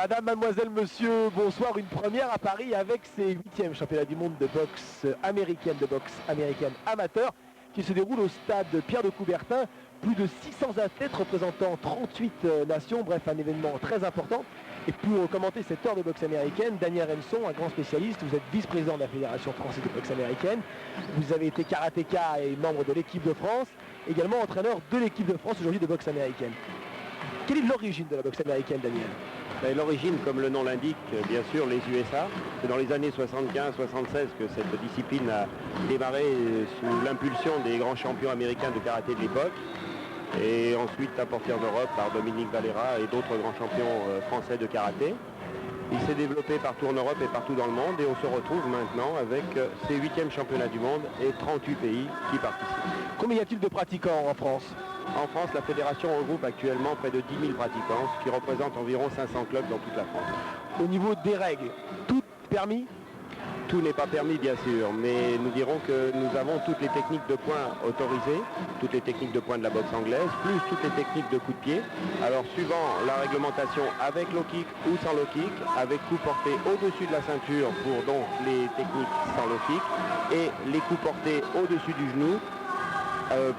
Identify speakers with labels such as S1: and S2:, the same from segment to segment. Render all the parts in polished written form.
S1: Madame, mademoiselle, monsieur, bonsoir. Une première à Paris avec ses 8e championnats du monde de boxe américaine amateur qui se déroule au stade Pierre de Coubertin. Plus de 600 athlètes représentant 38 nations, bref un événement très important. Et pour commenter cette heure de boxe américaine, Daniel Remson, un grand spécialiste, vous êtes vice-président de la Fédération française de boxe américaine, vous avez été karatéka et membre de l'équipe de France, également entraîneur de l'équipe de France aujourd'hui de boxe américaine. Quelle est l'origine de la boxe américaine, Daniel?
S2: L'origine, comme le nom l'indique, bien sûr, les USA. C'est dans les années 75-76 que cette discipline a démarré sous l'impulsion des grands champions américains de karaté de l'époque. Et ensuite apporté en Europe par Dominique Valera et d'autres grands champions français de karaté. Il s'est développé partout en Europe et partout dans le monde et on se retrouve maintenant avec ses 8e championnats du monde et 38 pays qui participent.
S1: Combien y a-t-il de pratiquants en France?
S2: En France, la fédération regroupe actuellement près de 10 000 pratiquants, ce qui représente environ 500 clubs dans toute la France.
S1: Au niveau des règles, tout permis?
S2: Tout n'est pas permis, bien sûr, mais nous dirons que nous avons toutes les techniques de poing autorisées, toutes les techniques de poing de la boxe anglaise, plus toutes les techniques de coup de pied. Alors, suivant la réglementation avec low kick ou sans low kick, avec coup porté au-dessus de la ceinture pour donc les techniques sans low kick, et les coups portés au-dessus du genou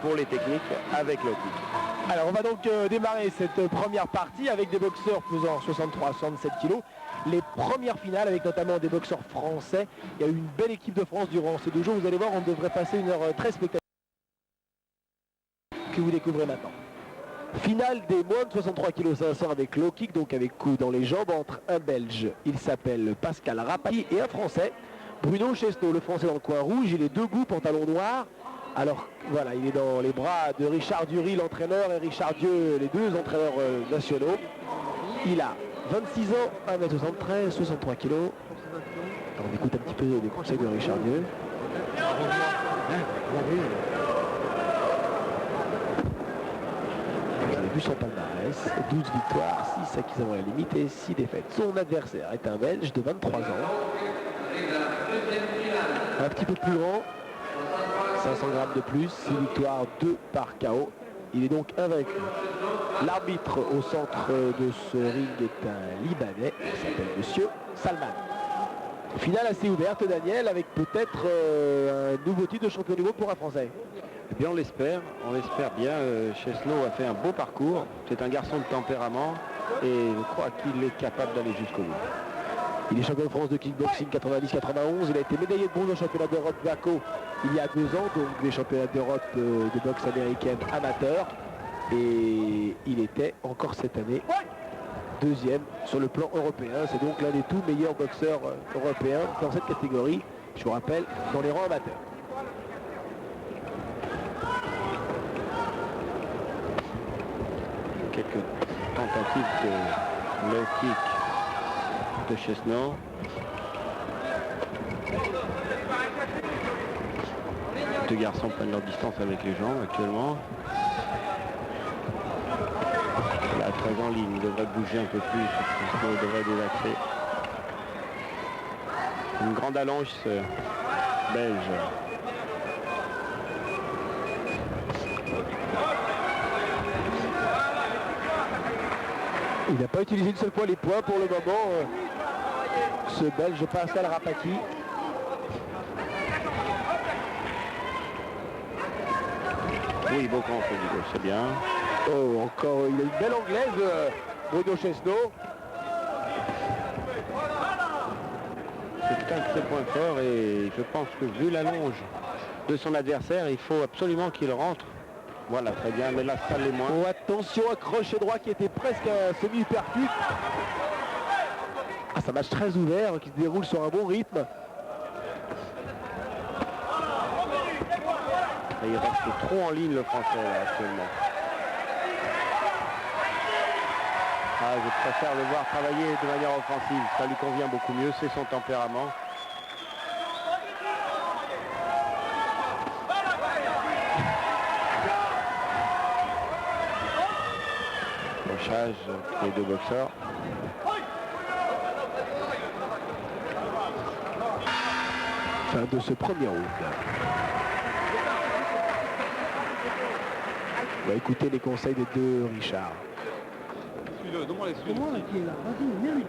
S2: pour les techniques avec low kick.
S1: Alors, on va donc démarrer cette première partie avec des boxeurs pesant 63-67 kg. Les premières finales avec notamment des boxeurs français. Il y a eu une belle équipe de France durant ces 2 jours. Vous allez voir, on devrait passer une heure très spectaculaire que vous découvrez maintenant. Finale des moins de 63 kg 500 avec low kick, donc avec coup dans les jambes entre un Belge, il s'appelle Pascal Rapati, et un Français, Bruno Chesneau. Le Français dans le coin rouge, il est debout, pantalon noir. Alors voilà, il est dans les bras de Richard Dury, l'entraîneur, et Richard Dieu, les 2 entraîneurs nationaux. Il a 26 ans, 1m73, 63 kg. On écoute un petit peu les conseils de Richard Dieu. Vous avez vu son palmarès, 12 victoires, 6 acquises avant la limite et 6 défaites. Son adversaire est un Belge de 23 ans. Un petit peu plus grand, 500 grammes de plus, 6 victoires, 2 par KO. Il est donc invaincu. L'arbitre au centre de ce ring est un Libanais, il s'appelle Monsieur Salman. Finale assez ouverte, Daniel, avec peut-être un nouveau titre de champion du monde pour un Français.
S2: Eh bien, on l'espère bien. Chesneau a fait un beau parcours. C'est un garçon de tempérament et je crois qu'il est capable d'aller jusqu'au bout.
S1: Il est champion de France de kickboxing 90-91. Il a été médaillé de bronze au championnat d'Europe VACO il y a 2 ans, donc des championnats d'Europe de boxe américaine amateur. Et il était encore cette année 2e sur le plan européen. C'est donc l'un des tout meilleurs boxeurs européens dans cette catégorie, je vous rappelle, dans les rangs amateurs.
S2: Quelques tentatives de low kick de Chesneau. Deux garçons prennent leur distance avec les jambes actuellement. Là, très en ligne, il devrait bouger un peu plus, il devrait délaxer. Une grande allonge belge.
S1: Il n'a pas utilisé une seule fois les points pour le moment, ce Belge Pascal Rapati.
S2: Oui, beau camp, c'est bien.
S1: Oh, encore, il a une belle anglaise, Bruno Chesneau.
S2: C'est un de ses points forts et je pense que vu l'allonge de son adversaire, il faut absolument qu'il rentre. Voilà, très bien, mais là, ça l'est moins.
S1: Oh, attention, un crochet droit qui était presque un semi-uppercut. Ah, c'est un match très ouvert qui se déroule sur un bon rythme.
S2: Et il reste trop en ligne le Français là, actuellement. Ah, je préfère le voir travailler de manière offensive. Ça lui convient beaucoup mieux, c'est son tempérament. Crochage les 2 boxeurs.
S1: Fin de ce premier round. On va écouter les conseils des 2 Richard.
S3: suis-le, donne-moi les sous.
S4: Comment là qui est là? Vas-y, mérite.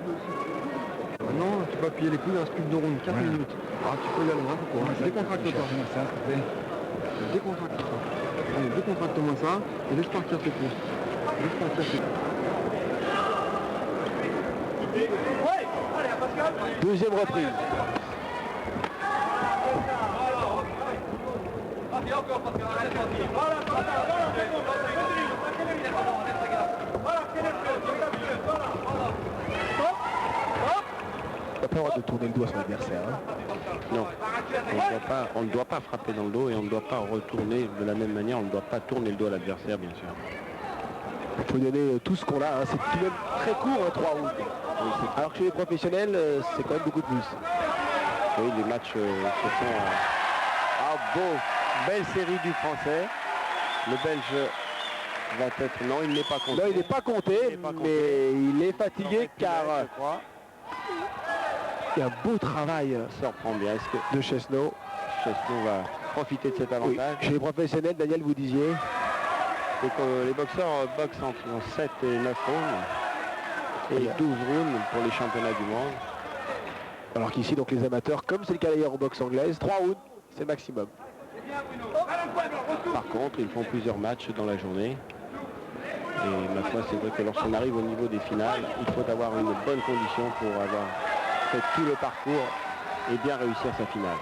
S3: Non, tu peux appuyer les coudes, il reste plus que 2 rondes, 4 minutes. Ah, tu peux y aller, hein, pourquoi? Décontracte-toi. Décontracte-toi. Allez, décontracte-moi ça, et laisse partir tes pouces. Laisse partir tes pouces.
S1: Deuxième reprise. On n'a pas le droit de tourner le dos à son adversaire. Hein.
S2: Non, on ne doit pas frapper dans le dos et on ne doit pas retourner de la même manière, on ne doit pas tourner le dos à l'adversaire, bien sûr.
S1: Il faut donner tout ce qu'on a. Hein. C'est tout de même très court, hein, 3 rounds. Alors que chez les professionnels, c'est quand même beaucoup plus.
S2: Oui, les matchs se font... Ah, beau, belle série du Français. Le Belge va être... Non, il n'est pas compté.
S1: Non, il n'est pas compté, mais il est fatigué car il y a un beau travail
S2: Ça reprend bien. Est-ce que
S1: de Chesneau.
S2: Chesneau va profiter de cet
S1: Oui.
S2: avantage?
S1: Chez les professionnels, Daniel, vous disiez.
S2: Et que les boxeurs boxent entre 7 et 9 rounds et 12 rounds pour les championnats du monde.
S1: Alors qu'ici, donc les amateurs, comme c'est le cas d'ailleurs en boxe anglaise, 3 rounds, c'est le maximum.
S2: Par contre, ils font plusieurs matchs dans la journée. Et ma foi, c'est vrai que lorsqu'on arrive au niveau des finales, il faut avoir une bonne condition pour avoir fait tout le parcours et bien réussir sa finale.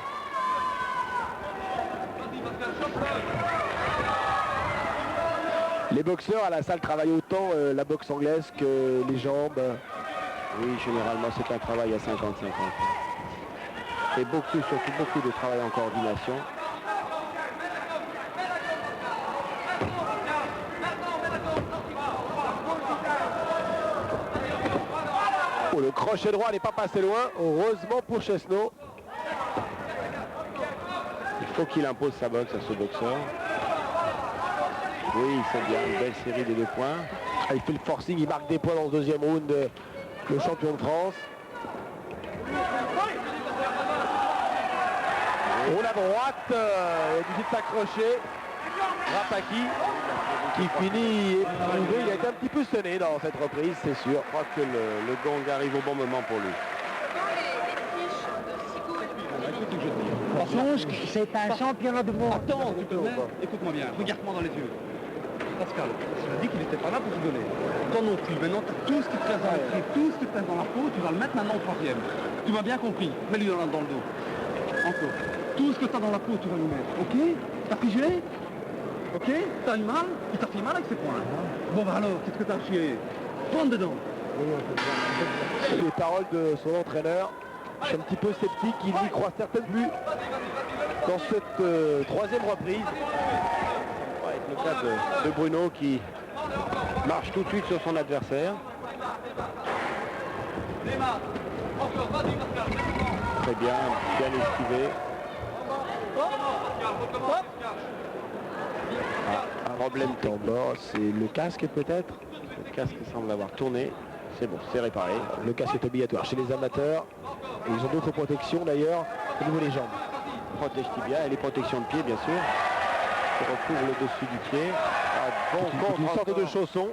S1: Les boxeurs à la salle travaillent autant la boxe anglaise que les jambes.
S2: Oui, généralement, c'est un travail à 50-50. Et beaucoup, surtout beaucoup de travail en coordination.
S1: Oh, le crochet droit n'est pas passé loin, heureusement pour Chesneau.
S2: Il faut qu'il impose sa boxe à ce boxeur. Oui, c'est bien, une belle série des 2 points.
S1: Ah, il fait le forcing, il marque des points dans ce deuxième round, le champion de France. Oh, la droite, il a dû s'accrocher. Rapaki qui finit éprouvé, il a été un petit peu sonné dans cette reprise, c'est sûr.
S2: Je crois que le gong arrive au bon moment pour lui.
S4: C'est un championnat du monde.
S3: Attends, tu te mets, écoute-moi bien, regarde-moi dans les yeux. Pascal, tu as dit qu'il n'était pas là pour rigoler. Toi non plus, maintenant tu as tout ce qui te reste dans les tripes, tout ce qui te reste dans la peau, tu vas le mettre maintenant au 3e. Tu m'as bien compris, mets-lui dans le dos. Encore. Tout ce que tu as dans la peau, tu vas lui mettre. Ok? T'as figé? Ok? T'as eu mal? Il t'a fait mal avec ses poings. Bon bah alors, qu'est-ce que t'as chié? Prends dedans.
S1: Les paroles de son entraîneur, je suis un petit peu sceptique, il n'y croit certainement plus dans cette troisième reprise.
S2: Le cas de Bruno qui marche tout de suite sur son adversaire. Très bien, bien esquivé. Problème
S1: En bas, c'est le casque peut-être.
S2: Le casque semble avoir tourné. C'est bon, c'est réparé.
S1: Le casque est obligatoire chez les amateurs. Et ils ont d'autres protections d'ailleurs au niveau des jambes.
S2: Protège tibia et les protections de pied bien sûr. Qui recouvre le dessus du pied. Ah, bon,
S1: Une sorte de chausson.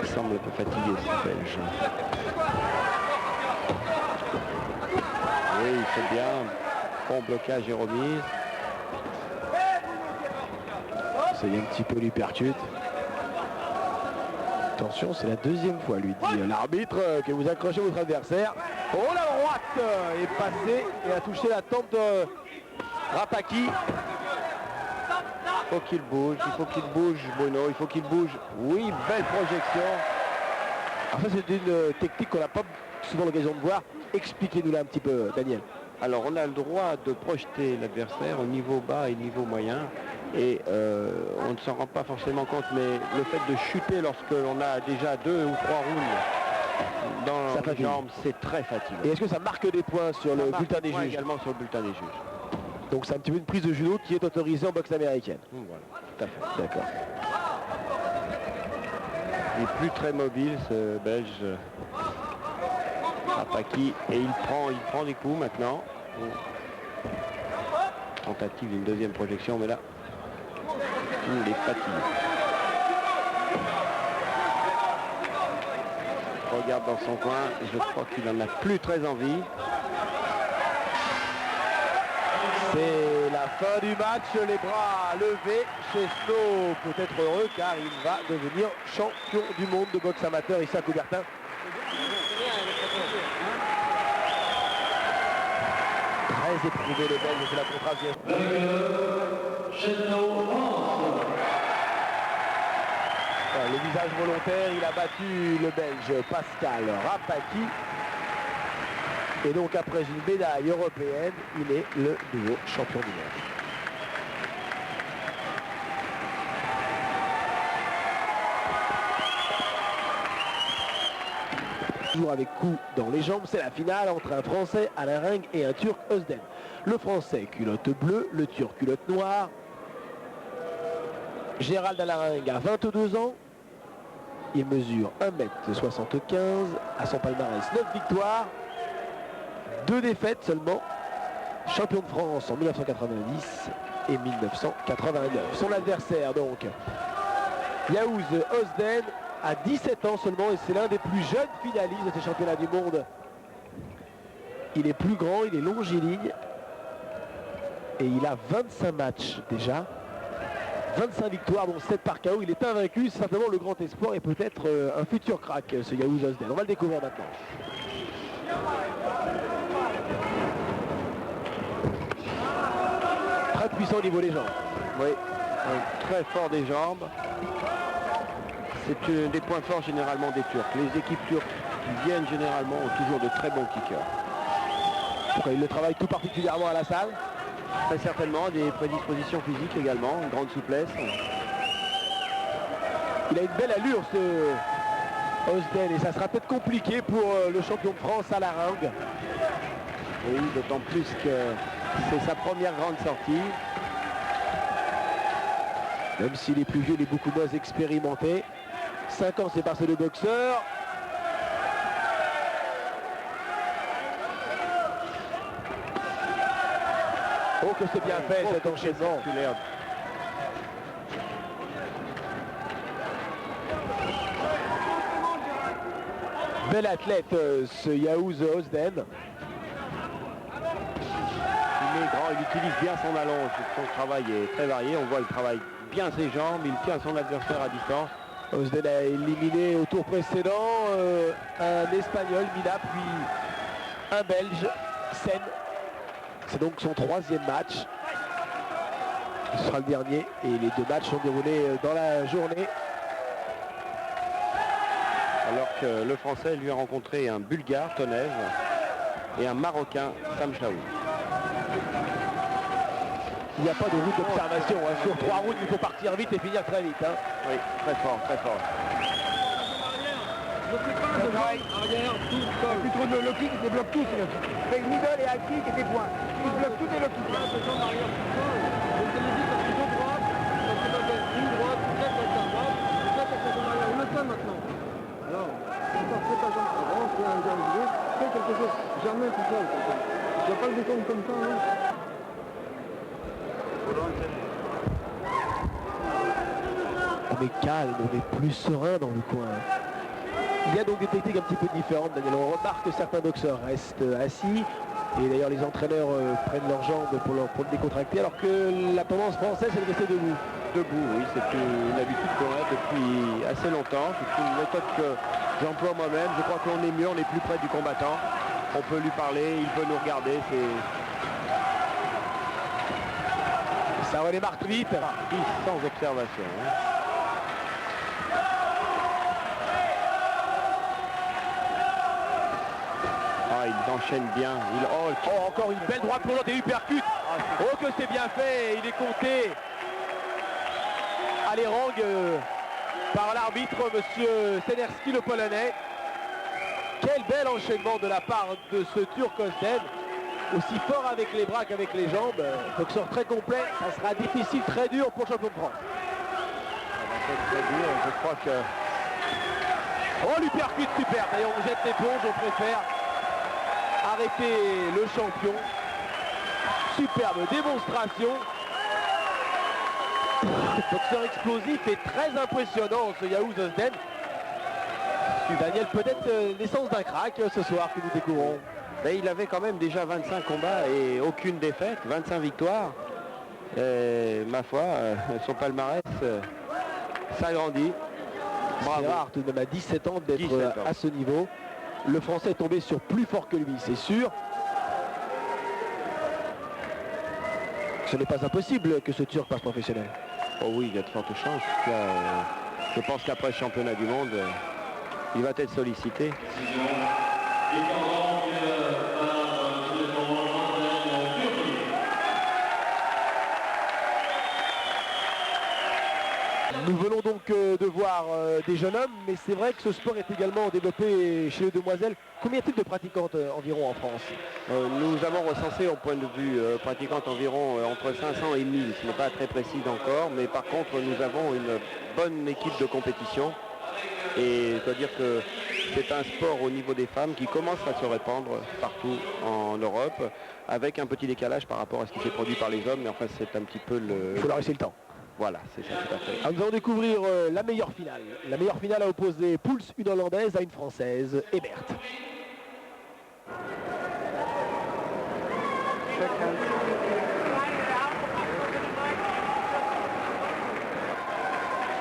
S2: Il semble un peu fatigué ce Belge. Oui, il fait bien. Bon blocage et remise.
S1: C'est un petit peu l'hypercute. Attention, c'est la deuxième fois, lui dit l'arbitre, que vous accrochez votre adversaire. Oh, la droite est passée et a touché la tempe de Rapaki.
S2: Il faut qu'il bouge, Bruno, il faut qu'il bouge. Oui, belle projection.
S1: Alors ça, c'est une technique qu'on n'a pas souvent l'occasion de voir. Expliquez-nous-la un petit peu, Daniel.
S2: Alors, on a le droit de projeter l'adversaire au niveau bas et niveau moyen. Et on ne s'en rend pas forcément compte, mais le fait de chuter lorsque l'on a déjà 2 ou 3 rounds dans les jambes, c'est très fatigant.
S1: Et est-ce que ça marque des points sur le bulletin des juges?
S2: Également sur le bulletin des juges.
S1: Donc c'est un petit peu une prise de judo qui est autorisée en boxe américaine.
S2: Voilà, tout à fait.
S1: D'accord.
S2: Il est plus très mobile, ce Belge. Rapaki, et il prend des coups maintenant. Tentative d'une deuxième projection, mais là, il est fatigué. Regarde dans son coin, je crois qu'il n'en a plus très envie.
S1: C'est la fin du match, les bras levés. Chesneau peut être heureux car il va devenir champion du monde de boxe amateur ici à Coubertin. Très éprouvé le Belge, c'est la contre-avion. Le visage volontaire, il a battu le Belge Pascal Rapaki. Et donc après une médaille européenne, il est le nouveau champion du monde. Toujours avec coup dans les jambes, c'est la finale entre un Français Alain Ring et un Turc Özden. Le Français culotte bleue, le Turc culotte noire. Gérald Alain Ring a 22 ans. Il mesure 1m75, à son palmarès 9 victoires, 2 défaites seulement. Champion de France en 1990 et 1989. Son adversaire donc, Yavuz Özden, a 17 ans seulement et c'est l'un des plus jeunes finalistes de ces championnats du monde. Il est plus grand, il est longiligne et il a 25 matchs déjà. 25 victoires, dont 7 par KO. Il est invaincu, c'est simplement le grand espoir et peut-être un futur crack, ce Yavuz Özden. On va le découvrir maintenant. Très puissant au niveau des jambes.
S2: Oui, très fort des jambes. C'est des points forts généralement des Turcs. Les équipes turques qui viennent généralement ont toujours de très bons kickers.
S1: Pourquoi il le travaille tout particulièrement à la salle?
S2: Très certainement, des prédispositions physiques également, une grande souplesse.
S1: Il a une belle allure ce Özden et ça sera peut-être compliqué pour le champion de France à la ringue.
S2: Oui, d'autant plus que c'est sa première grande sortie.
S1: Même s'il est plus vieux, il est beaucoup moins expérimenté. 5 ans, c'est passé de boxeur. Oh, que c'est bien fait cet enchaînement. Bel athlète, ce Yavuz Özden.
S2: Il est grand, il utilise bien son allonge. Son travail est très varié. On voit qu'il travaille bien ses jambes. Il tient son adversaire à distance.
S1: Özden a éliminé au tour précédent un Espagnol, Mina, puis un Belge, Sen. C'est donc son 3e match. Ce sera le dernier et les 2 matchs sont déroulés dans la journée.
S2: Alors que le Français lui a rencontré un Bulgare, Tonev, et un Marocain, Sam Chaoui.
S1: Il n'y a pas de route d'observation. Hein. Sur 3 routes, il faut partir vite et finir très vite. Hein.
S2: Oui, très fort, très fort.
S4: Plus trop de low kick, il débloque tout. C'est middle et high kick et des points. Il bloque tout et low kick. Alors, quand tu fais ta jambe avant, tu as un jambe gauche, fais quelque chose, jamais tout seul. Tu vas pas le détendre comme ça, non?
S1: On est calme, on est plus serein dans le coin. Il y a donc des techniques un petit peu différentes, Daniel. On remarque que certains boxeurs restent assis. Et d'ailleurs, les entraîneurs prennent leurs jambes pour le décontracter, alors que la tendance française, c'est de rester debout.
S2: Debout, oui, c'est une habitude qu'on a depuis assez longtemps. C'est une méthode que j'emploie moi-même. Je crois qu'on est mieux, on est plus près du combattant. On peut lui parler, il peut nous regarder.
S1: Ça redémarre tout vite.
S2: Sans observation. Hein. Ah, il enchaîne bien.
S1: Oh, encore une belle droite plongeante et uppercut. Oh, que c'est bien fait. Il est compté à l'érang par l'arbitre, monsieur Senerski, le Polonais. Quel bel enchaînement de la part de ce Turc Özden. Aussi fort avec les bras qu'avec les jambes. Boxeur très complet. Ça sera difficile, très dur pour le champion de France.
S2: Ça va être très dur. Je crois que
S1: Oh, lui percute, super. D'ailleurs, on jette l'éponge, on préfère arrêter le champion. Superbe démonstration. Boxeur explosif et très impressionnant, ce Yahoo Zosden. Daniel, peut-être l'essence d'un crack ce soir que nous découvrons.
S2: Mais il avait quand même déjà 25 combats et aucune défaite, 25 victoires. Et, ma foi, son palmarès s'agrandit.
S1: C'est rare tout de même à 17 ans d'être
S2: 17 ans.
S1: à ce niveau. Le Français est tombé sur plus fort que lui, c'est sûr. Ce n'est pas impossible que ce Turc passe professionnel.
S2: Oh oui, il y a de fortes chances. Là, je pense qu'après le championnat du monde, il va être sollicité.
S1: Nous venons donc de voir des jeunes hommes, mais c'est vrai que ce sport est également développé chez les demoiselles. Combien de pratiquantes environ en France?
S2: Nous avons recensé au point de vue pratiquante environ entre 500 et 1000. Ce n'est pas très précis encore, mais par contre nous avons une bonne équipe de compétition. Et je dois dire que c'est un sport au niveau des femmes qui commence à se répandre partout en Europe, avec un petit décalage par rapport à ce qui s'est produit par les hommes, mais enfin c'est un petit peu le...
S1: Il faut leur laisser le temps.
S2: Voilà, c'est ça tout à fait.
S1: Alors, nous allons découvrir la meilleure finale. La meilleure finale a opposé Pouls, une Hollandaise, à une Française, Ebert.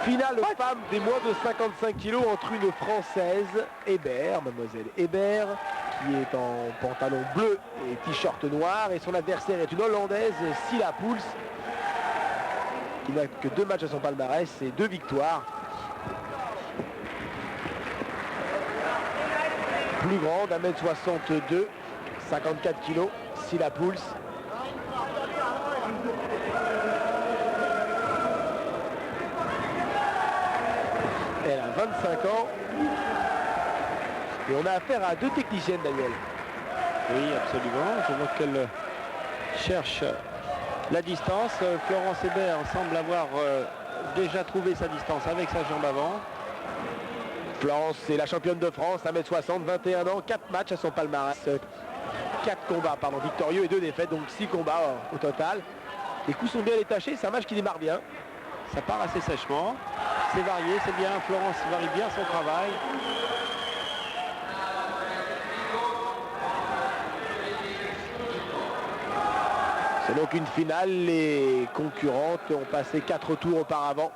S1: Finale femme des moins de 55 kg entre une Française, Hébert, mademoiselle Hébert, qui est en pantalon bleu et t-shirt noir, et son adversaire est une Hollandaise, Silla Pouls, qui n'a que 2 matchs à son palmarès et 2 victoires. Plus grande, 1m62, 54 kg, Silla Pouls. Elle a 25 ans. Et on a affaire à 2 techniciennes, Daniel.
S2: Oui, absolument. Je vois qu'elle cherche la distance. Florence Hébert semble avoir déjà trouvé sa distance avec sa jambe avant.
S1: Florence, c'est la championne de France, 1m60, 21 ans, 4 matchs à son palmarès. 4 combats, pardon, victorieux et 2 défaites, donc 6 combats au total. Les coups sont bien détachés, c'est un match qui démarre bien.
S2: Ça part assez sèchement. C'est varié, c'est bien. Florence varie bien son travail.
S1: C'est donc une finale. Les concurrentes ont passé 4 tours auparavant.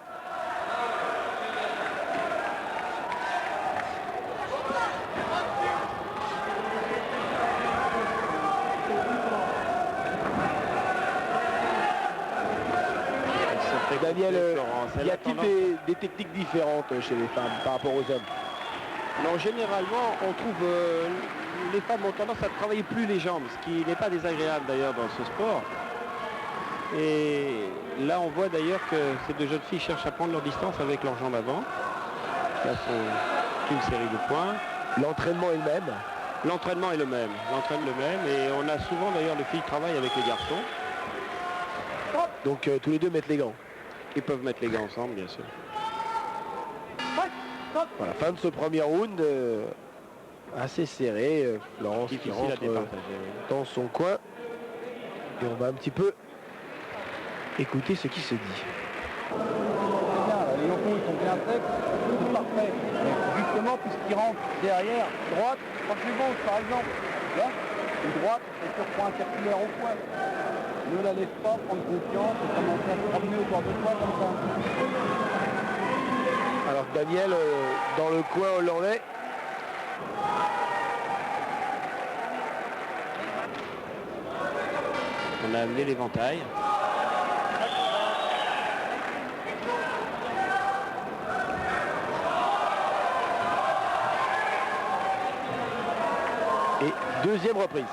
S1: Daniel, y a-t-il des techniques différentes chez les femmes par rapport aux hommes?
S2: Non, généralement, on trouve les femmes ont tendance à travailler plus les jambes, ce qui n'est pas désagréable d'ailleurs dans ce sport. Et là, on voit d'ailleurs que ces 2 jeunes filles cherchent à prendre leur distance avec leurs jambes avant. Là, c'est une série de points.
S1: L'entraînement est le même.
S2: L'entraînement est le même. L'entraînement est le même. Et on a souvent d'ailleurs les filles travaillent avec les garçons.
S1: Donc tous les 2 mettent les gants.
S2: Ils peuvent mettre les gants ensemble, bien sûr.
S1: Voilà, fin de ce premier round assez serré. Florence qui
S2: Difficile à
S1: rentre
S2: départager.
S1: dans son coin. Et on va un petit peu écouter ce qui se dit.
S3: Les locaux ils sont bien secs, c'est parfait. Mais justement, puisqu'ils rentrent derrière, droite, quand je gauche par exemple, là, une droite, c'est sur point circulaire au poing. Ne la laisse pas prendre confiance et commencer à se promener autour de toi comme ça.
S1: Alors Daniel, dans le coin hollandais.
S2: On a amené l'éventail.
S1: Et deuxième reprise.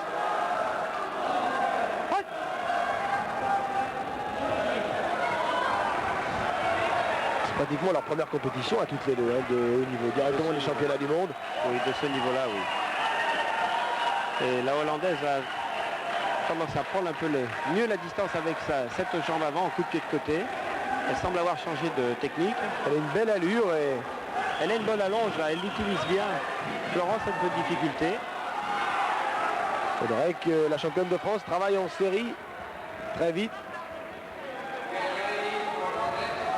S1: C'est pratiquement leur première compétition à toutes les 2, hein, de haut niveau, directement les championnats du monde.
S2: Oui, de ce niveau-là, oui. Et la Hollandaise a tendance à prendre un peu mieux la distance avec cette jambe avant, en coup de pied de côté. Elle semble avoir changé de technique.
S1: Elle a une belle allure et
S2: Elle a une bonne allonge là, elle l'utilise bien. Florence a un peu de difficulté.
S1: Il faudrait que la championne de France travaille en série très vite.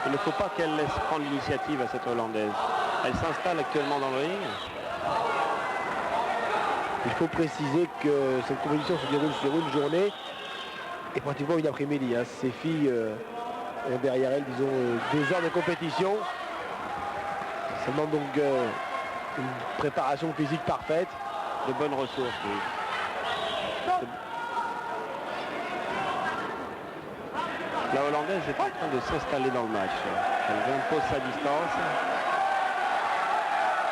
S2: Il ne faut pas qu'elle laisse prendre l'initiative à cette Hollandaise. Elle s'installe actuellement dans le ring.
S1: Il faut préciser que cette compétition se déroule sur une journée et pratiquement une après-midi. Hein. Ces filles ont derrière elles, disons, 2 heures de compétition. Ça demande donc une préparation physique parfaite.
S2: De bonnes ressources, oui. La Hollandaise est en train de s'installer dans le match. Elle impose sa distance.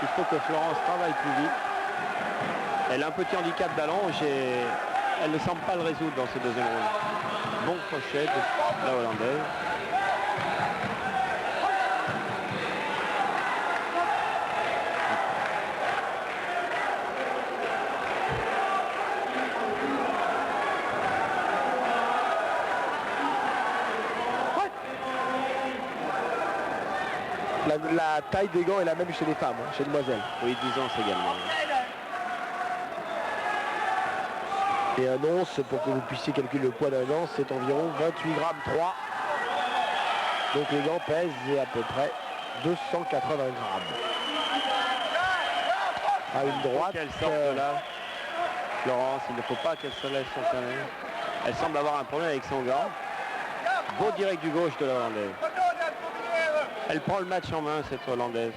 S2: Il faut que Florence travaille plus vite. Elle a un petit handicap d'allonge et elle ne semble pas le résoudre dans ce deuxième round. Bon crochet de la Hollandaise.
S1: La taille des gants est la même chez les femmes, hein, chez les demoiselles.
S2: Oui, 10 ans également.
S1: Et un once, pour que vous puissiez calculer le poids d'un gant, c'est environ 28 grammes 3. Donc les gants pèsent à peu près 280 grammes. À une droite.
S2: Qu'elle sorte de là. Florence, il ne faut pas qu'elle se laisse entraîner. Elle semble avoir un problème avec son gant. Beau direct du gauche de la Hollandaise. Elle prend le match en main, cette Hollandaise.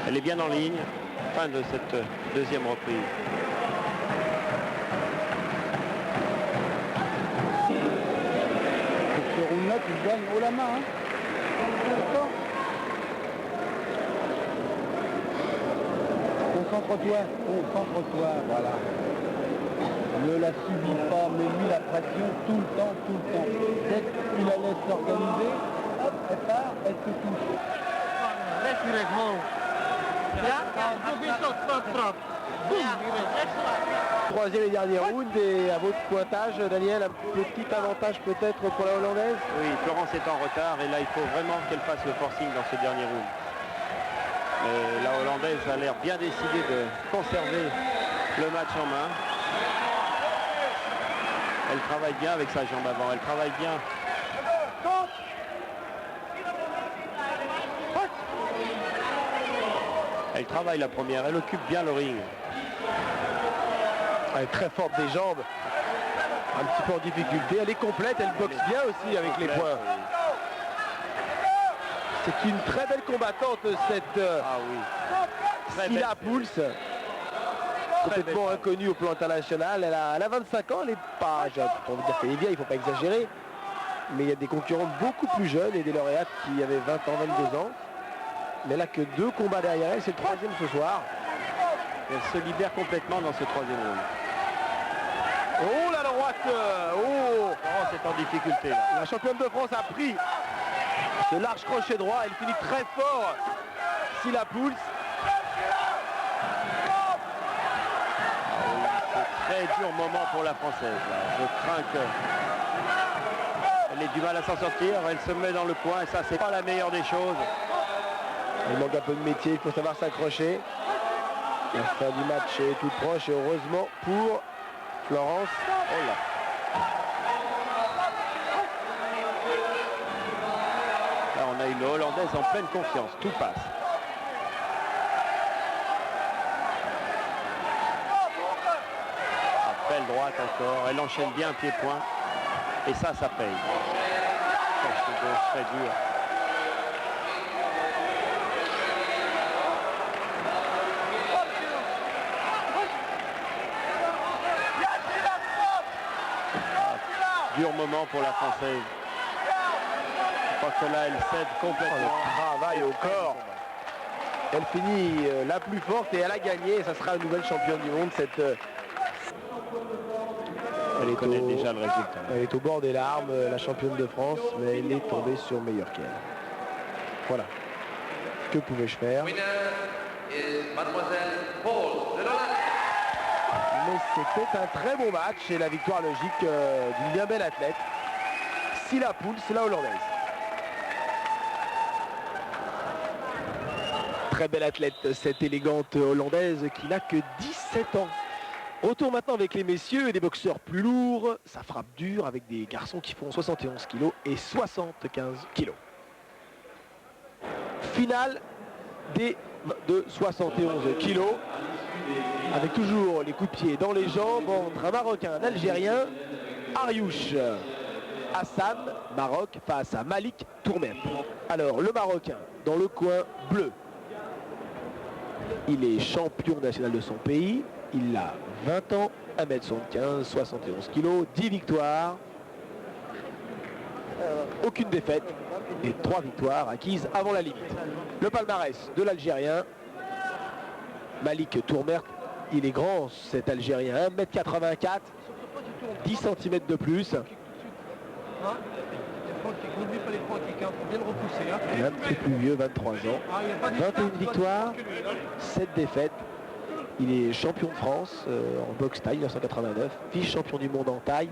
S2: Elle est bien en ligne. Fin de cette deuxième reprise.
S4: Ce round-là, tu le gagnes haut la main. Hein. D'accord. Concentre-toi, voilà. Ne la subis pas, mets-lui la pression tout le temps. Dès que tu la laisses s'organiser, hop, elle part, elle te touche.
S1: Troisième et dernier round, et à votre pointage, Daniel, un petit avantage peut-être pour la Hollandaise.
S2: Oui, Florence est en retard et là il faut vraiment qu'elle fasse le forcing dans ce dernier round. Mais la Hollandaise a l'air bien décidée de conserver le match en main. Elle travaille bien avec sa jambe avant, elle travaille bien. Elle travaille la première, elle occupe bien le ring.
S1: Elle est très forte des jambes, un petit peu en difficulté. Elle est complète, elle boxe bien aussi avec les poings. C'est une très belle combattante, cette
S2: Ah oui. Très
S1: Silla
S2: belle.
S1: Pouls. Complètement inconnue au plan international. Elle a 25 ans, elle n'est pas, j'ai pas envie de dire qu'elle est vieille, il ne faut pas exagérer. Mais il y a des concurrentes beaucoup plus jeunes et des lauréates qui avaient 20 ans, 22 ans. Mais elle n'a que 2 combats derrière elle, c'est le 3e ce soir.
S2: Elle se libère complètement dans ce troisième round.
S1: Oh la droite, oh,
S2: Florence est en difficulté là.
S1: la championne de France a pris ce large crochet droit, elle finit très fort. Silla Pouls.
S2: Très dur moment pour la Française. Là. Je crains qu'elle ait du mal à s'en sortir. Elle se met dans le coin et ça, c'est pas la meilleure des choses.
S1: Il manque un peu de métier, il faut savoir s'accrocher. La fin du match est toute proche et heureusement pour Florence.
S2: Oh là. Là, on a une Hollandaise en pleine confiance. Tout passe. Belle droite encore. Elle enchaîne bien pied-point. Et ça paye. Crochet gauche très dur. Dur moment pour la Française. Je crois que là, elle cède complètement.
S1: Travail au corps. Elle finit la plus forte et elle a gagné. Ça sera une nouvelle championne du monde.
S2: Elle connaît déjà le résultat.
S1: Elle est au bord des larmes, la championne de France, mais elle est tombée sur meilleur qu'elle. Voilà. Que pouvais-je faire?
S5: Winner is Mademoiselle Paul de l'Hollandais.
S1: Mais c'était un très bon match et la victoire logique d'une bien belle athlète. Silla Pouls, la Hollandaise. très belle athlète, cette élégante hollandaise qui n'a que 17 ans. Retour maintenant avec les messieurs et des boxeurs plus lourds. Ça frappe dur avec des garçons qui font 71 kg et 75 kg. Finale de 71 kg. Avec toujours les coups de pied dans les jambes entre un Marocain et un Algérien. Ariouche Hassan, Maroc, face à Malik Tourmet. Alors le Marocain dans le coin bleu. Il est champion national de son pays. Il a 20 ans, 1m75, 71 kg, 10 victoires. Aucune défaite et 3 victoires acquises avant la limite. Le palmarès de l'Algérien. Malik Tourmet, il est grand cet Algérien, 1m84, 10 cm de plus. Il est un petit peu plus vieux, 23 ans, 21 victoires, 7 défaites. Il est champion de France en boxe taille 1989, vice-champion du monde en taille,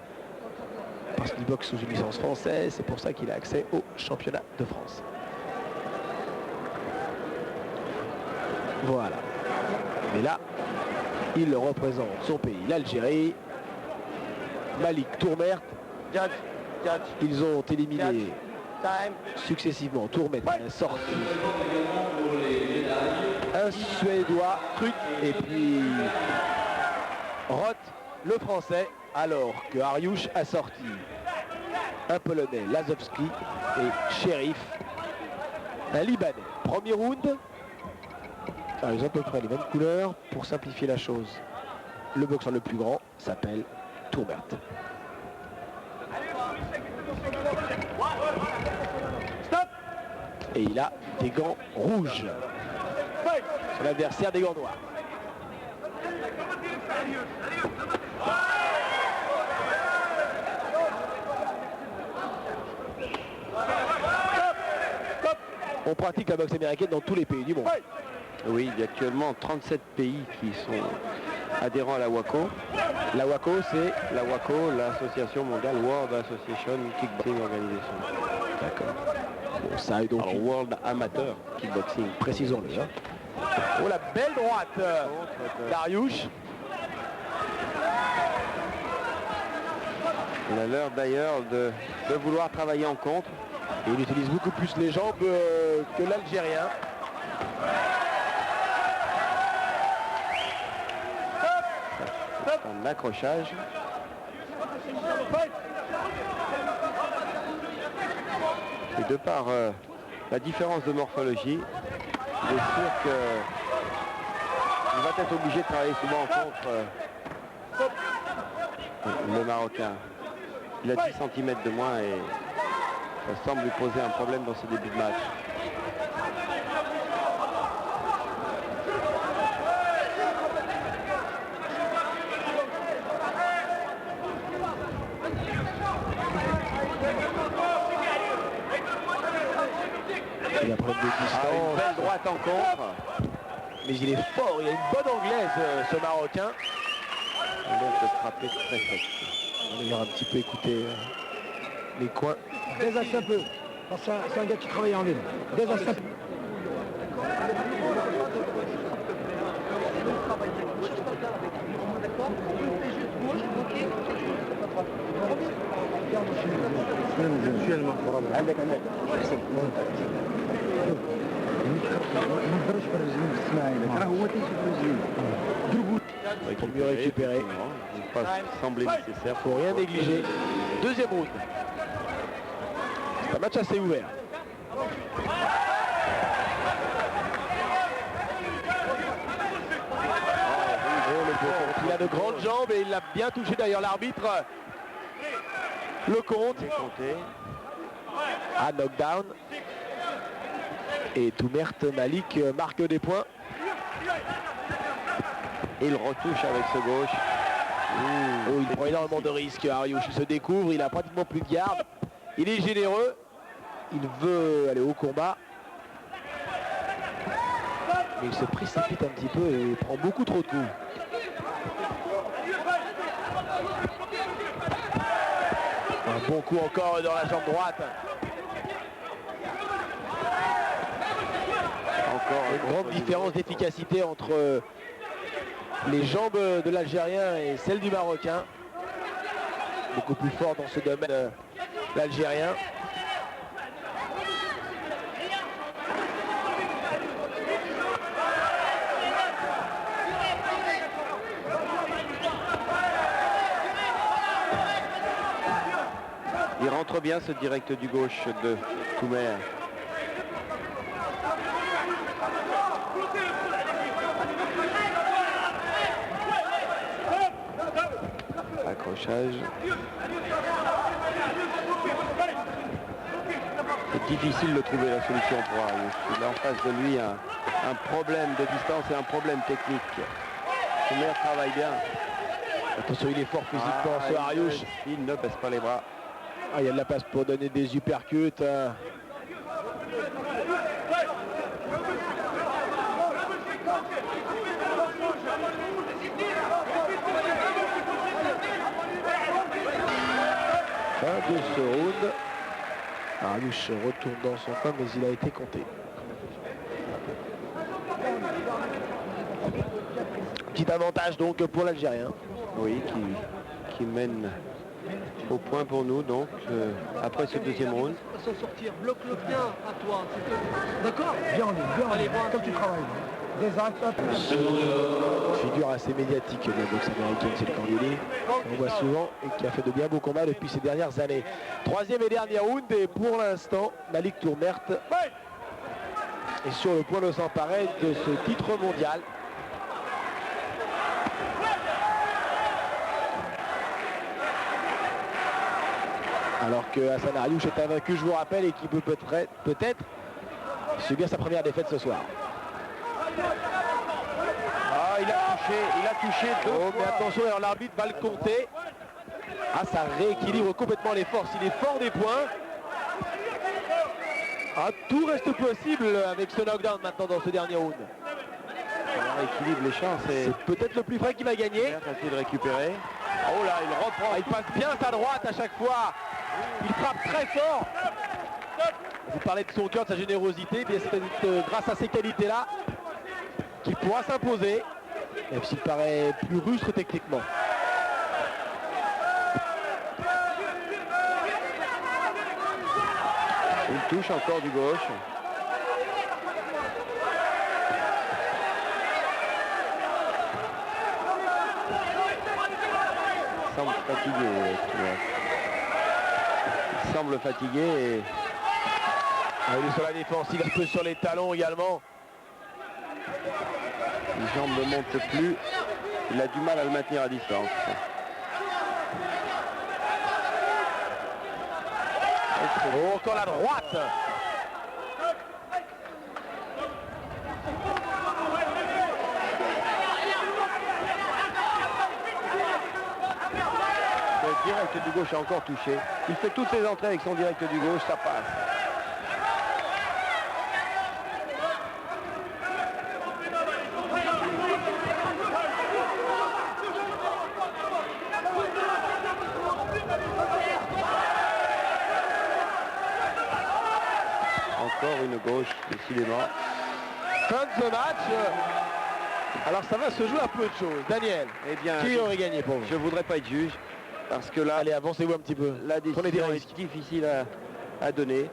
S1: parce qu'il boxe sous une licence française, c'est pour ça qu'il a accès au championnat de France. Voilà. Mais là, il représente son pays, l'Algérie. Malik Tourmet. Ils ont éliminé successivement Tourmet, sorti un Suédois, Truc, et puis Roth, le Français, alors que Ariouche a sorti un Polonais, Lazowski, et Sheriff, un Libanais. Premier round. Alors, ils ont à peu près les mêmes couleurs. Pour simplifier la chose, le boxeur le plus grand s'appelle Tourmet. Et il a des gants rouges. Son adversaire des gants noirs. On pratique la boxe américaine dans tous les pays du monde.
S2: Oui, il y a actuellement 37 pays qui sont adhérents à la WACO.
S1: La WACO, c'est
S2: La WACO, l'association mondiale World Association Kickboxing Organization.
S1: D'accord. Bon, ça est donc
S2: Alors, World Amateur Kickboxing.
S1: précisons-le. Hein. Oh, la belle droite d'Ariouche.
S2: Il a l'air d'ailleurs de vouloir travailler en contre.
S1: Et il utilise beaucoup plus les jambes que l'Algérien.
S2: Un accrochage. Et de par la différence de morphologie, il est sûr qu'il va être obligé de travailler souvent en contre le Marocain. Il a 10 cm de moins et ça semble lui poser un problème dans ce début de match.
S1: Il a problème de distance.
S2: Une belle droite en contre.
S1: Mais il est fort, il a une bonne anglaise ce Marocain.
S2: Il a l'air de frapper très sec.
S1: On va venir un petit peu écouter les coins.
S4: Désaxe un peu. C'est un gars qui travaille en ligne. Désaxe un peu.
S1: Il faut mieux récupérer.
S2: Il ne pas semblé nécessaire.
S1: Faut rien négliger. Deuxième round. C'est un match assez ouvert. Il a de grandes jambes et il l'a bien touché derrière l'arbitre. Le compte. À knockdown. Et Tourmet, Malik marque des points.
S2: Il retouche avec ce gauche.
S1: Oh, il prend énormément de risques. Ariouche, il se découvre, il a pratiquement plus de garde. Il est généreux. Il veut aller au combat. Mais il se précipite un petit peu et prend beaucoup trop de coups. Un bon coup encore dans la jambe droite. Une grande différence d'efficacité entre les jambes de l'Algérien et celles du Marocain. Beaucoup plus fort dans ce domaine l'Algérien.
S2: Il rentre bien ce direct du gauche de Toumer. Accrochage. C'est difficile de trouver la solution pour Ariouche. Il a en face de lui un problème de distance et un problème technique. Toumer travaille bien.
S1: Attention, il est fort physiquement, ce Ariouche.
S2: Il ne baisse pas les bras.
S1: Ah, il y a de la place pour donner des uppercuts. Fin de ce round. Ariouche retourne dans son coin, mais il a été compté. Petit avantage donc pour l'Algérien.
S2: Oui, qui mène au point pour nous, donc après ce deuxième round.
S3: S'en sortir, bloque-le bien à toi. D'accord?
S4: Bien, allez, comme tu travailles. Des actes.
S1: Figure assez médiatique de la boxe américaine, c'est le Candeli, qu'on voit souvent et qui a fait de bien beaux combats depuis ces dernières années. Troisième et dernier round, et pour l'instant, Malik Tourmert est sur le point de s'emparer de ce titre mondial. Alors que Hassan Ariouche est invaincu, je vous rappelle, et qui peut peut-être subir sa première défaite ce soir.
S2: Ah, il a touché deux fois.
S1: Mais attention, alors l'arbitre va le compter. Ah, ça rééquilibre complètement les forces. Il est fort des points. Ah, tout reste possible avec ce knockdown maintenant dans ce dernier round.
S2: Ça rééquilibre les chances.
S1: C'est peut-être le plus frais qui va gagner.
S2: Facile de récupérer.
S1: Oh là, il reprend. Ah, il passe bien sa droite à chaque fois. Il frappe très fort. Vous parlez de son cœur, de sa générosité. Bien, c'est grâce à ces qualités-là qu'il pourra s'imposer. Même s'il paraît plus rustre techniquement.
S2: Il touche encore du gauche. Il semble fatigué. Il semble fatigué et
S1: Ah, il est sur la défensive, un peu sur les talons également.
S2: les jambes ne montent plus. Il a du mal à le maintenir à distance.
S1: Oh, encore la droite.
S2: Le direct du gauche a encore touché. Il fait toutes ses entrées avec son direct du gauche, ça passe. Encore une gauche, décidément.
S1: Fin de ce match. Alors ça va se jouer à peu de choses. Daniel,
S2: Eh bien,
S1: qui aurait gagné pour vous?
S2: je voudrais pas être juge parce que là,
S1: Allez, avancez-vous un petit peu.
S2: la
S1: Prenez des
S2: décision
S1: risques.
S2: est difficile à donner.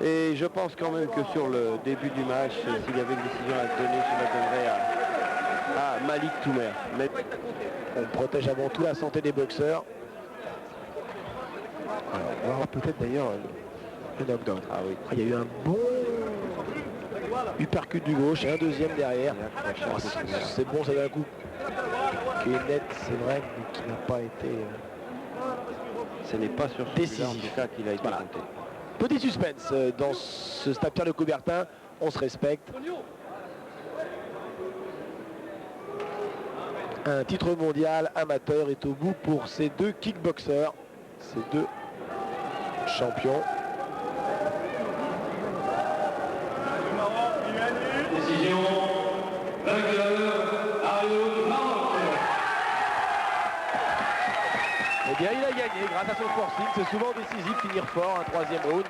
S2: Et je pense quand même que sur le début du match, s'il y avait une décision à donner, je la donnerais à Malik Toumer. Mais
S1: On protège avant tout la santé des boxeurs. Alors, on va voir peut-être d'ailleurs le knockdown.
S2: ah oui,
S1: Ah, il y a eu un bon uppercut du gauche et un deuxième derrière. Oh, c'est bon, ça d'un coup qui est net, c'est vrai, mais qui n'a pas été...
S2: ce n'est pas sur
S1: Décisif.
S2: celui-là en tout cas qu'il a été
S1: Voilà.
S2: compté.
S1: Petit suspense dans ce stade Pierre de Coubertin. On se respecte. Un titre mondial amateur est au bout pour ces deux kickboxers, ces deux champions.
S6: Décision, vainqueur, Ariouche Maroc.
S1: Eh bien, il a gagné grâce à son forcing. C'est souvent décisif, finir fort, un troisième round.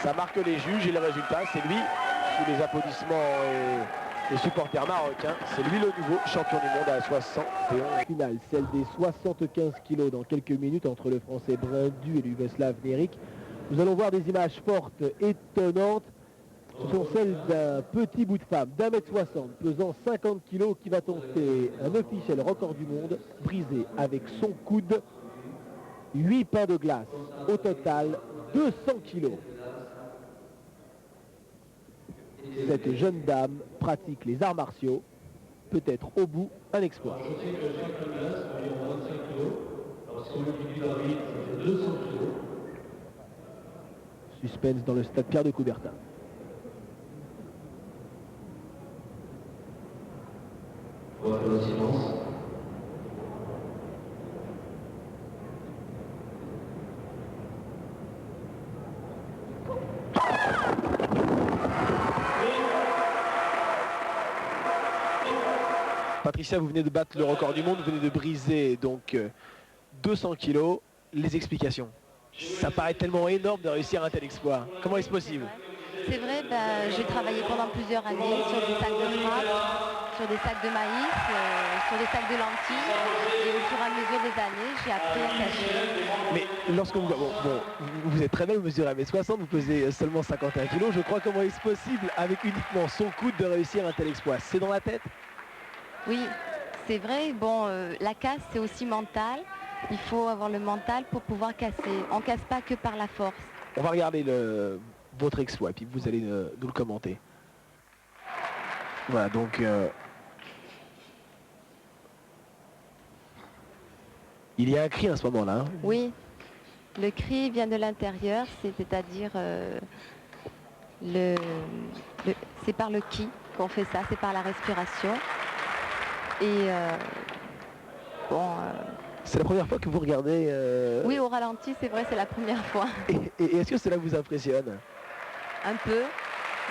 S1: Ça marque les juges et le résultat, c'est lui sous les applaudissements et les supporters marocains. C'est lui le nouveau champion du monde à 71. Finale, celle des 75 kilos dans quelques minutes entre le français Brindu et l'Yugoslave Neric. Nous allons voir des images fortes, étonnantes. Ce sont celles d'un petit bout de femme d'1m60 pesant 50 kg qui va tenter un officiel record du monde brisé avec son coude 8 pains de glace. Au total 200 kg. Cette jeune dame pratique les arts martiaux. Peut-être au bout un exploit. Suspense dans le stade Pierre de Coubertin. Patricia, vous venez de battre le record du monde, vous venez de briser donc 200 kilos. Les explications. Ça paraît tellement énorme de réussir un tel exploit. Comment est-ce possible?
S7: C'est vrai, j'ai travaillé pendant plusieurs années sur des sacs de frappe, sur des sacs de maïs, sur des sacs de lentilles. Et au fur et à mesure des années, j'ai appris à cacher.
S1: Mais lorsque vous êtes très belle, vous mesurez 1m60, vous pesez seulement 51 kg. Je crois, comment est-ce possible, avec uniquement son coude, de réussir un tel exploit? C'est dans la tête?
S7: Oui, c'est vrai. Bon, la casse, c'est aussi mental. Il faut avoir le mental pour pouvoir casser. On ne casse pas que par la force.
S1: On va regarder votre exploit, et puis vous allez nous le commenter. Voilà, donc... il y a un cri à ce moment-là. Hein.
S7: Oui, le cri vient de l'intérieur, c'est-à-dire c'est par le ki qu'on fait ça, c'est par la respiration. Et
S1: c'est la première fois que vous regardez...
S7: Oui, au ralenti, c'est vrai, c'est la première fois.
S1: Et est-ce que cela vous impressionne?
S7: Un peu.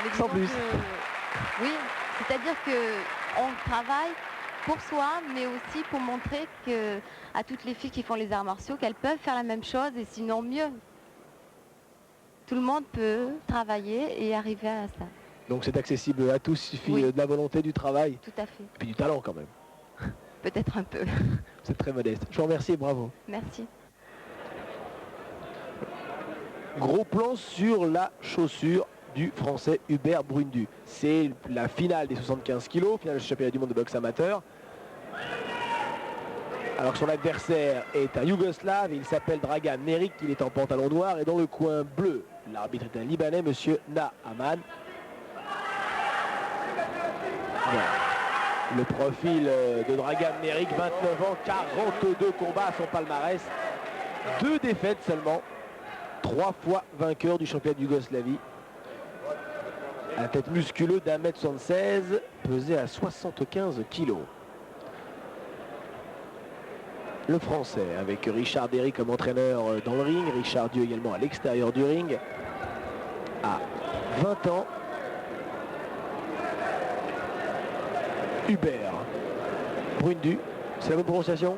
S7: Mais
S1: sans plus.
S7: Oui, c'est-à-dire qu'on travaille pour soi, mais aussi pour montrer à toutes les filles qui font les arts martiaux qu'elles peuvent faire la même chose et sinon mieux. Tout le monde peut travailler et arriver à ça.
S1: Donc c'est accessible à tous, il suffit de la volonté, du travail.
S7: Tout à fait.
S1: Et puis du talent quand même.
S7: Peut-être un peu.
S1: C'est très modeste. Je vous remercie et bravo.
S7: Merci.
S1: Gros plan sur la chaussure du français Hubert Brundu. C'est la finale des 75 kilos, finale du championnat du monde de boxe amateur. Alors que son adversaire est un Yougoslave, il s'appelle Dragan Neric, il est en pantalon noir et dans le coin bleu. L'arbitre est un Libanais, monsieur Naaman. Voilà. Le profil de Dragan Neric, 29 ans, 42 combats à son palmarès. 2 défaites seulement. 3 fois vainqueur du championnat de Yougoslavie. À la tête musculeux d'1m76, pesé à 75 kg. Le français avec Richard Derry comme entraîneur dans le ring. Richard Dieu également à l'extérieur du ring. À 20 ans. Hubert Brundu, c'est la bonne prononciation?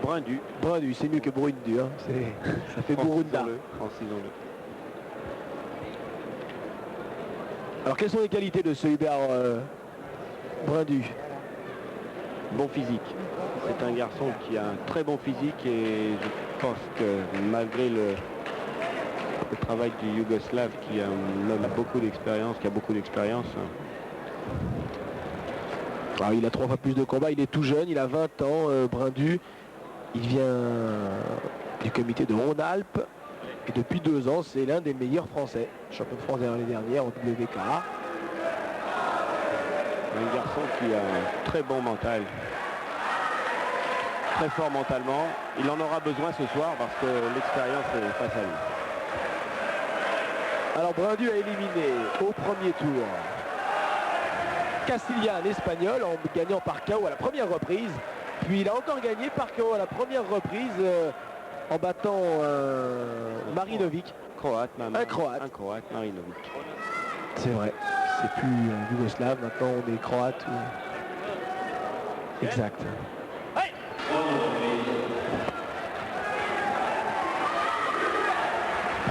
S2: Brindu.
S1: Brindu, c'est mieux que Brundu, hein. Ça fait Burunda.
S2: Francisons-le.
S1: Alors quelles sont les qualités de ce Hubert Brundu?
S2: Bon physique. C'est un garçon qui a un très bon physique et je pense que malgré le travail du Yougoslave qui est un homme à beaucoup d'expérience,
S1: Alors, il a 3 fois plus de combats, il est tout jeune, il a 20 ans, Brundu. Il vient du comité de Rhône-Alpes et depuis 2 ans, c'est l'un des meilleurs Français. Champion de France l'année dernière au WKA.
S2: Un garçon qui a un très bon mental. Très fort mentalement. Il en aura besoin ce soir parce que l'expérience est face à lui.
S1: Alors Brundu a éliminé au premier tour Castillan, espagnol, en gagnant par KO à la première reprise. Puis il a encore gagné par KO à la première reprise en battant Marinovic.
S2: Croate,
S1: un Croate.
S2: Un Croate, Marinovic.
S1: C'est vrai, c'est plus yougoslave, maintenant on est croate. Exact.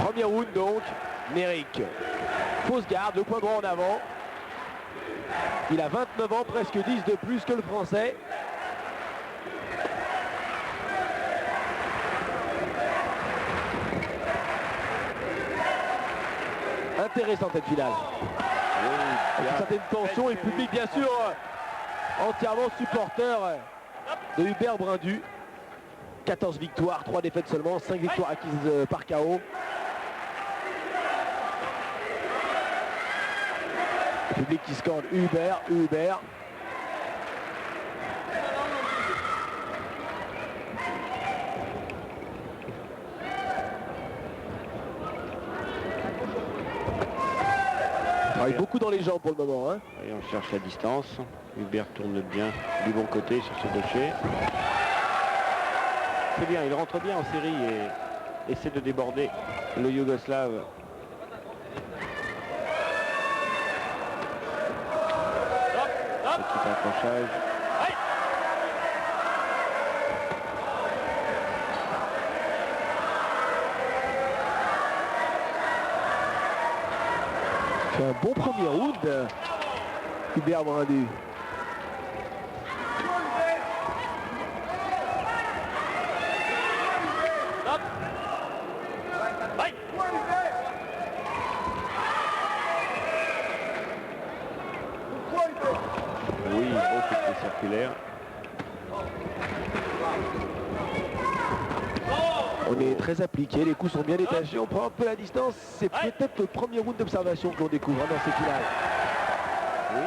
S1: Premier round donc, Neric. Fausse garde, le point droit en avant. Il a 29 ans, presque 10 de plus que le Français. Intéressant cette finale. Avec une certaine tension et le public bien sûr entièrement supporter de Hubert Brundu. 14 victoires, 3 défaites seulement, 5 victoires acquises par KO. Le public qui scande Hubert, Hubert. Il travaille beaucoup dans les jambes pour le moment. Hein.
S2: Et on cherche la distance. Hubert tourne bien du bon côté sur ce gaucher. C'est bien, il rentre bien en série et essaie de déborder le Yougoslave. Petit accrochage.
S1: C'est un bon premier round, Hubert Brundu.
S2: Oui, beau coup de pied circulaire.
S1: On est très appliqué, les coups sont bien détachés, on prend un peu la distance. C'est peut-être le premier round d'observation que l'on découvre dans ces finales.
S2: Oui,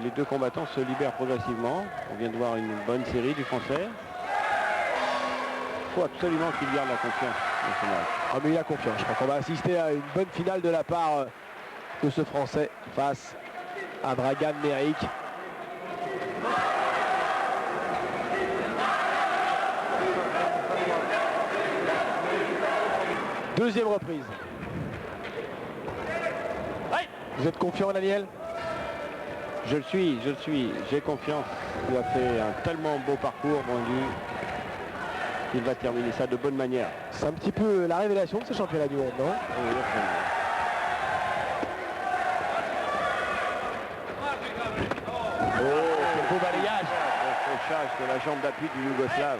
S2: les deux combattants se libèrent progressivement. On vient de voir une bonne série du Français. Il faut absolument qu'il garde la confiance dans ce match.
S1: Ah mais il a confiance, je crois qu'on va assister à une bonne finale de la part de ce Français face à Dragan Meric. Deuxième reprise. Vous êtes confiant, Daniel?
S2: Je le suis, j'ai confiance. Il a fait un tellement beau parcours, Brundu. Il va terminer ça de bonne manière.
S1: C'est un petit peu la révélation de ce championnat du monde, non?
S2: Oui,
S1: Beau balayage.
S2: le crochet de la jambe d'appui du Yougoslave.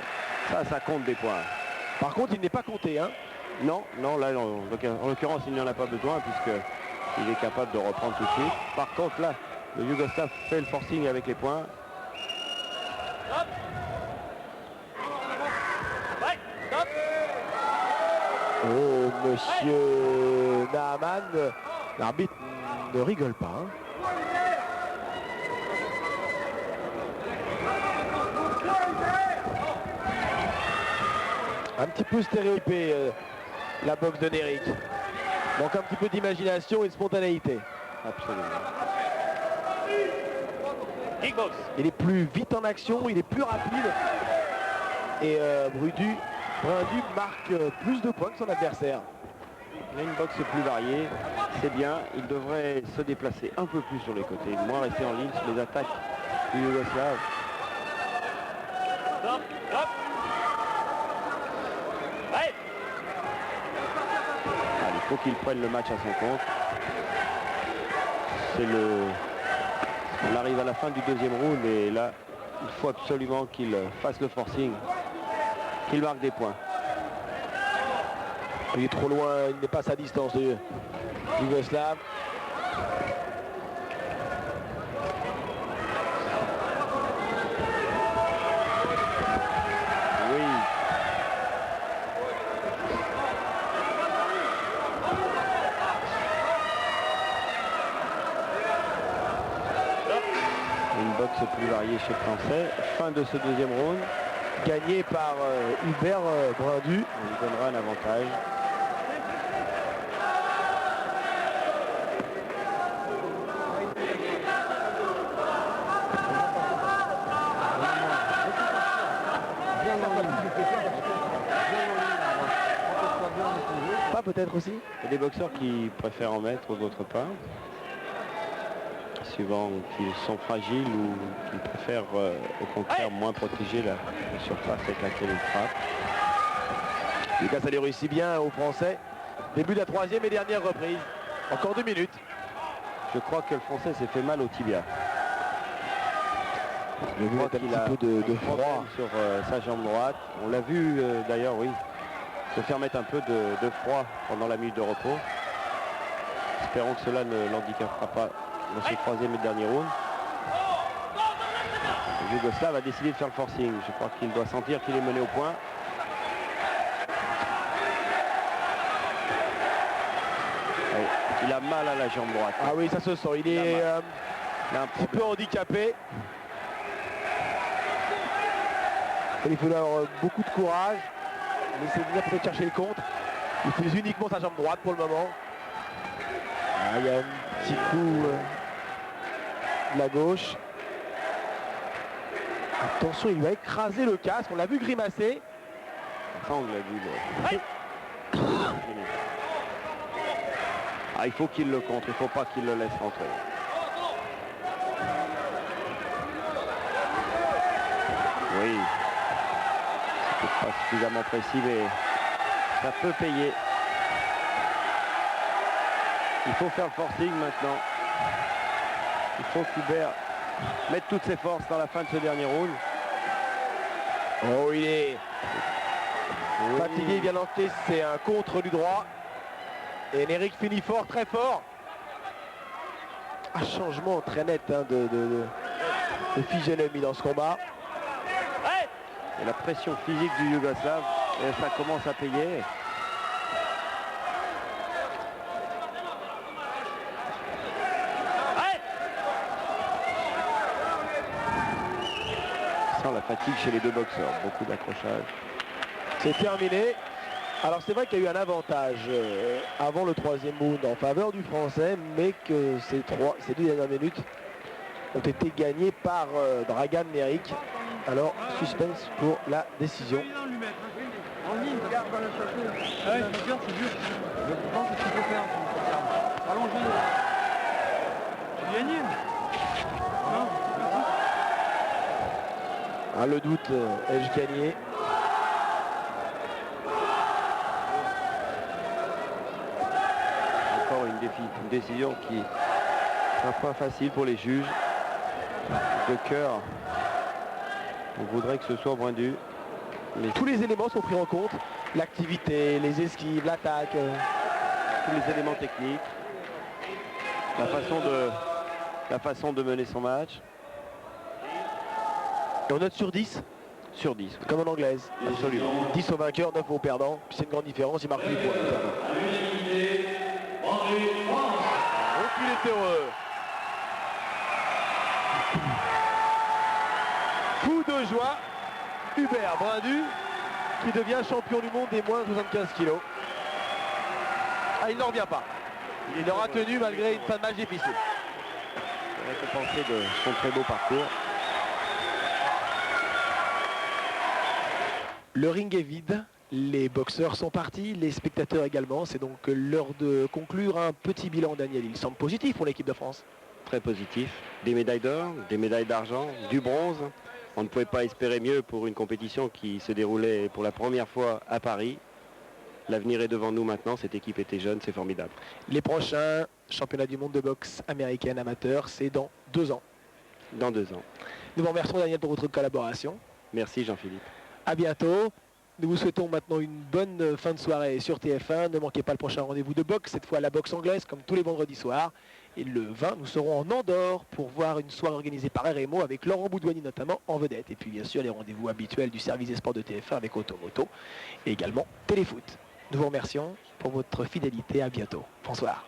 S2: Ça compte des points.
S1: Par contre, il n'est pas compté, hein?
S2: Non, là, en l'occurrence, il n'y en a pas besoin puisqu'il est capable de reprendre tout de suite. Par contre, là, le Yougoslave fait le forcing avec les points.
S1: Oh, monsieur Naaman, l'arbitre ne rigole pas. Hein. Un petit peu stéréotypé la boxe de Neric. Donc un petit peu d'imagination et de spontanéité.
S2: Absolument.
S1: Il est plus vite en action, il est plus rapide. Et Brundu marque plus de points que son adversaire.
S2: Il a une boxe plus variée, c'est bien. Il devrait se déplacer un peu plus sur les côtés, moins rester en ligne sur les attaques du Yougoslave. Il faut qu'il prenne le match à son compte. On arrive à la fin du deuxième round et là, il faut absolument qu'il fasse le forcing, qu'il marque des points.
S1: Il est trop loin, il n'est pas à sa distance de Yougoslave.
S2: Oui. Une boxe plus variée chez le Français. Fin de ce deuxième round.
S1: Gagné par Hubert Brundu.
S2: On lui donnera un avantage.
S1: Pas peut-être aussi.
S2: Il y a des boxeurs qui préfèrent en mettre ou d'autres pas. Suivant qu'ils sont fragiles ou qu'ils préfèrent au contraire moins protéger la surface avec laquelle ils frappent.
S1: Lucas, ça les réussit bien aux Français. Début de la troisième et dernière reprise. Encore 2 minutes.
S2: Je crois que le Français s'est fait mal au tibia.
S1: Je
S2: crois
S1: un petit
S2: qu'il a
S1: peu de
S2: un
S1: froid.
S2: problème sur sa jambe droite. On l'a vu d'ailleurs, oui, se faire mettre un peu de froid pendant la minute de repos. Espérons que cela ne l'handicapera pas dans ce troisième et dernier round. Le Yougoslave a décidé de faire le forcing. Je crois qu'il doit sentir qu'il est mené au point. Ouais, il a mal à la jambe droite.
S1: Ah oui, ça se sent. Il est
S2: Il a un
S1: un petit
S2: problème.
S1: peu handicapé. Il faut avoir beaucoup de courage. Il essaie de venir peut-être chercher le contre. Il utilise uniquement sa jambe droite pour le moment. Ah, il y a un petit coup de la gauche. Attention, il lui a écrasé le casque. On l'a vu grimacer.
S2: Ça, on l'a vu. Ah, il faut qu'il le contre. Il ne faut pas qu'il le laisse rentrer. Oui. C'est pas suffisamment précis, mais ça peut payer. Il faut faire le forcing maintenant. Il faut qu'Hubert mette toutes ses forces dans la fin de ce dernier round.
S1: Oh, il est
S2: Oui.
S1: fatigué, il vient d'enquêter. C'est un contre du droit. Et Eric finit fort, très fort. Un changement très net hein, de physionomie dans ce combat.
S2: Et la pression physique du Yougoslave, et ça commence à payer. On sent la fatigue chez les deux boxeurs, beaucoup d'accrochage.
S1: C'est terminé. Alors c'est vrai qu'il y a eu un avantage avant le troisième round en faveur du Français, mais que ces deux dernières minutes ont été gagnées par Dragan Meric. Alors suspense pour la décision.
S3: En ligne, regarde, va le chercher. Ah ouais, c'est dur, c'est dur. Je pense que ce qu'il faut faire. Allons-y. Tu gagnes. Non.
S1: Ah, le doute, ai-je gagné?
S2: Encore une décision qui sera pas facile pour les juges. De cœur, on voudrait que ce soit Brindu. Mais
S1: Tous les éléments sont pris en compte. L'activité, les esquives, l'attaque.
S2: tous les éléments techniques, la façon de mener son match.
S1: Et on note sur 10,
S2: Sur 10.
S1: comme en anglaise.
S2: Absolument.
S1: 10 au vainqueur, 9 au perdant. Puis c'est une grande différence, il marque 8 points. Donc il est heureux. Fou de joie, Hubert Brindu qui devient champion du monde des moins de 75 kilos. Ah, il n'en revient pas. Il aura tenu malgré une fin de match difficile.
S2: Récompensé de son très beau parcours.
S1: Le ring est vide, les boxeurs sont partis, les spectateurs également. C'est donc l'heure de conclure un petit bilan, Daniel. Il semble positif pour l'équipe de France.
S2: Très positif. Des médailles d'or, des médailles d'argent, du bronze. On ne pouvait pas espérer mieux pour une compétition qui se déroulait pour la première fois à Paris. L'avenir est devant nous maintenant, cette équipe était jeune, c'est formidable.
S1: Les prochains championnats du monde de boxe américaine amateur, c'est dans 2 ans.
S2: Dans 2 ans.
S1: Nous vous remercions, Daniel, pour votre collaboration.
S2: Merci Jean-Philippe.
S1: À bientôt. Nous vous souhaitons maintenant une bonne fin de soirée sur TF1. Ne manquez pas le prochain rendez-vous de boxe, cette fois la boxe anglaise, comme tous les vendredis soirs. Et le 20, nous serons en Andorre pour voir une soirée organisée par RMO avec Laurent Boudouani notamment en vedette. Et puis bien sûr les rendez-vous habituels du service des sports de TF1 avec Automoto et également Téléfoot. Nous vous remercions pour votre fidélité. À bientôt. Bonsoir.